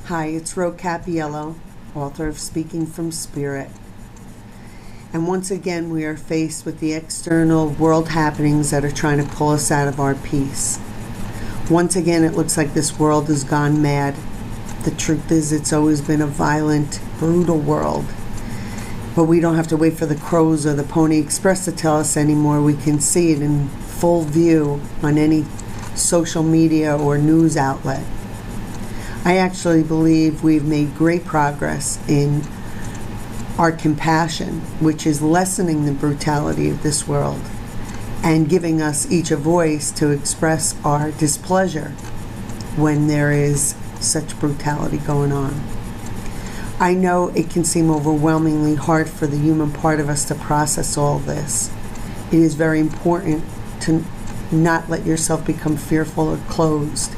Hi, it's Ro Cappiello, author of Speaking from Spirit. And once again, we are faced with the external world happenings that are trying to pull us out of our peace. Once again, it looks like this world has gone mad. The truth is, it's always been a violent, brutal world. But we don't have to wait for the Crows or the Pony Express to tell us anymore. We can see it in full view on any social media or news outlet. I actually believe we've made great progress in our compassion, which is lessening the brutality of this world and giving us each a voice to express our displeasure when there is such brutality going on. I know it can seem overwhelmingly hard for the human part of us to process all this. It is very important to not let yourself become fearful or closed.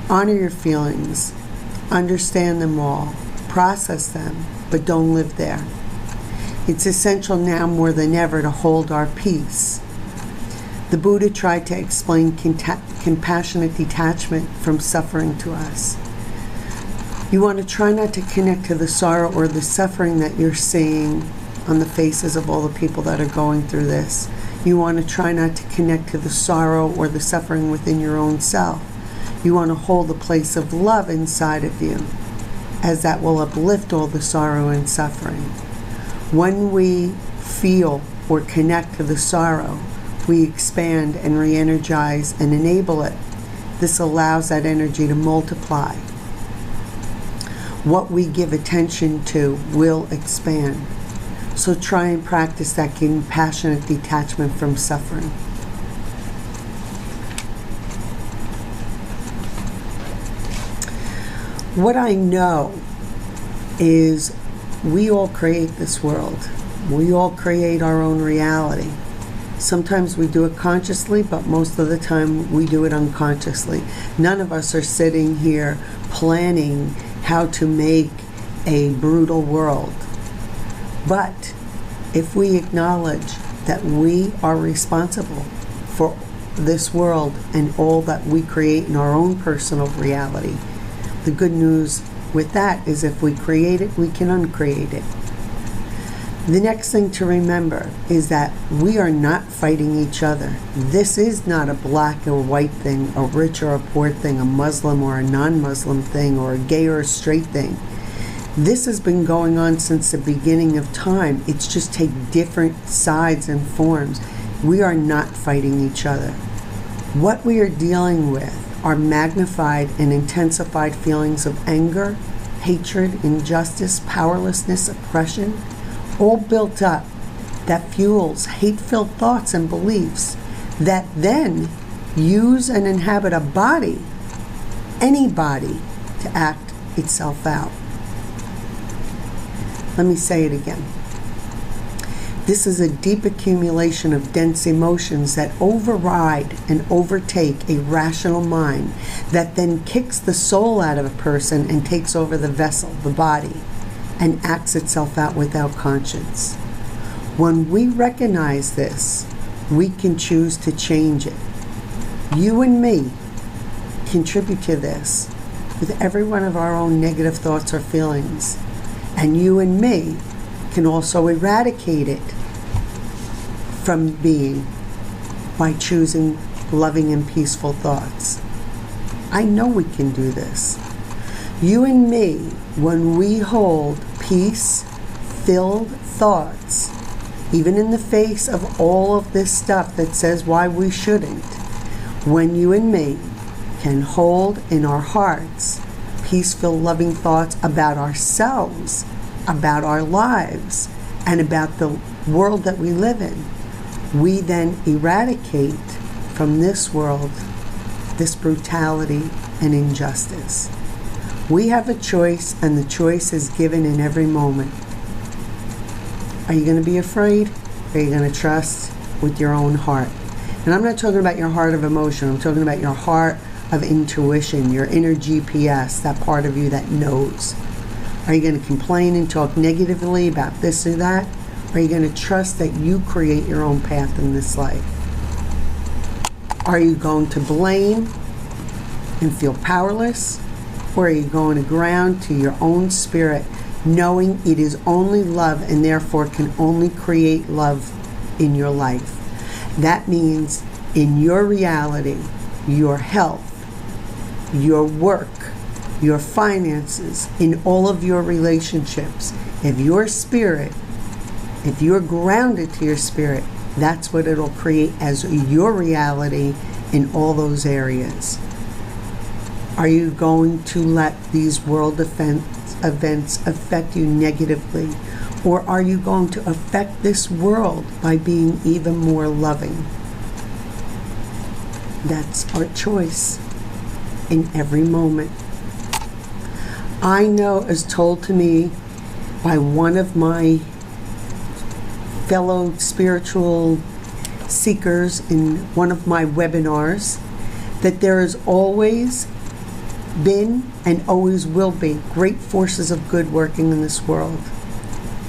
Honor your feelings, understand them all, process them, but don't live there. It's essential now more than ever to hold our peace. The Buddha tried to explain compassionate detachment from suffering to us. You want to try not to connect to the sorrow or the suffering that you're seeing on the faces of all the people that are going through this. You want to try not to connect to the sorrow or the suffering within your own self. You want to hold a place of love inside of you, as that will uplift all the sorrow and suffering. When we feel or connect to the sorrow, we expand and re-energize and enable it. This allows that energy to multiply. What we give attention to will expand. So try and practice that compassionate detachment from suffering. What I know is we all create this world. We all create our own reality. Sometimes we do it consciously, but most of the time we do it unconsciously. None of us are sitting here planning how to make a brutal world. But if we acknowledge that we are responsible for this world and all that we create in our own personal reality, the good news with that is if we create it, we can uncreate it. The next thing to remember is that we are not fighting each other. This is not a black or white thing, a rich or a poor thing, a Muslim or a non-Muslim thing, or a gay or a straight thing. This has been going on since the beginning of time. It's just take different sides and forms. We are not fighting each other. What we are dealing with are magnified and intensified feelings of anger, hatred, injustice, powerlessness, oppression, all built up that fuels hate-filled thoughts and beliefs that then use and inhabit a body, any body, to act itself out. Let me say it again. This is a deep accumulation of dense emotions that override and overtake a rational mind that then kicks the soul out of a person and takes over the vessel, the body, and acts itself out without conscience. When we recognize this, we can choose to change it. You and me contribute to this with every one of our own negative thoughts or feelings. And you and me can also eradicate it from being by choosing loving and peaceful thoughts. I know we can do this. You and me, when we hold peace-filled thoughts, even in the face of all of this stuff that says why we shouldn't, when you and me can hold in our hearts peace-filled, loving thoughts about ourselves, about our lives, and about the world that we live in, we then eradicate from this world this brutality and injustice. We have a choice, and the choice is given in every moment. Are you going to be afraid? Or are you going to trust with your own heart? And I'm not talking about your heart of emotion. I'm talking about your heart of intuition, your inner GPS, that part of you that knows. Are you going to complain and talk negatively about this or that? Or are you going to trust that you create your own path in this life? Are you going to blame and feel powerless? Or are you going to ground to your own spirit, knowing it is only love and therefore can only create love in your life? That means in your reality, your health, your work, your finances, in all of your relationships, if your spirit, if you're grounded to your spirit, that's what it'll create as your reality in all those areas. Are you going to let these world events affect you negatively? Or are you going to affect this world by being even more loving? That's our choice in every moment. I know, as told to me by one of my fellow spiritual seekers in one of my webinars, that there has always been and always will be great forces of good working in this world.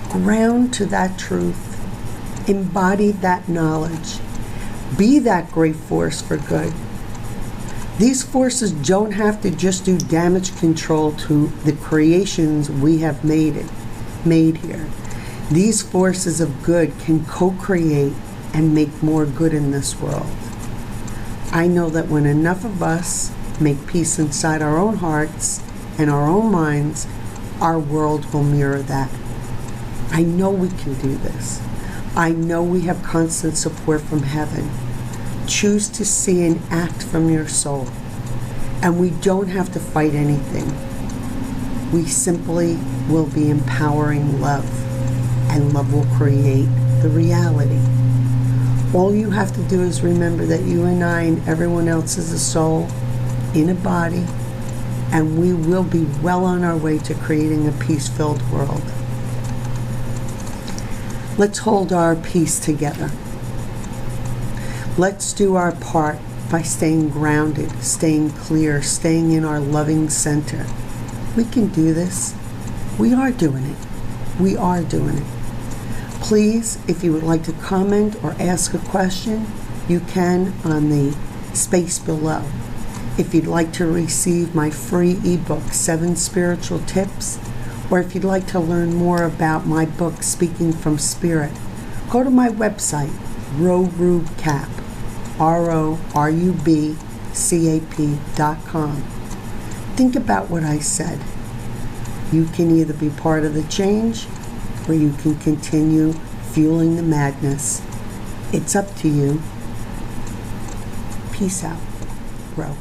Ground to that truth. Embody that knowledge. Be that great force for good. These forces don't have to just do damage control to the creations we have made here. These forces of good can co-create and make more good in this world. I know that when enough of us make peace inside our own hearts and our own minds, our world will mirror that. I know we can do this. I know we have constant support from heaven. Choose to see and act from your soul. And we don't have to fight anything. We simply will be empowering love, and love will create the reality. All you have to do is remember that you and I and everyone else is a soul in a body, and we will be well on our way to creating a peace-filled world. Let's hold our peace together. Let's do our part by staying grounded, staying clear, staying in our loving center. We can do this. We are doing it. We are doing it. Please, if you would like to comment or ask a question, you can on the space below. If you'd like to receive my free ebook, 7 Spiritual Tips, or if you'd like to learn more about my book, Speaking from Spirit, go to my website, RORUBCAP, RORUBCAP.com. Think about what I said. You can either be part of the change, or you can continue fueling the madness. It's up to you. Peace out. Grow.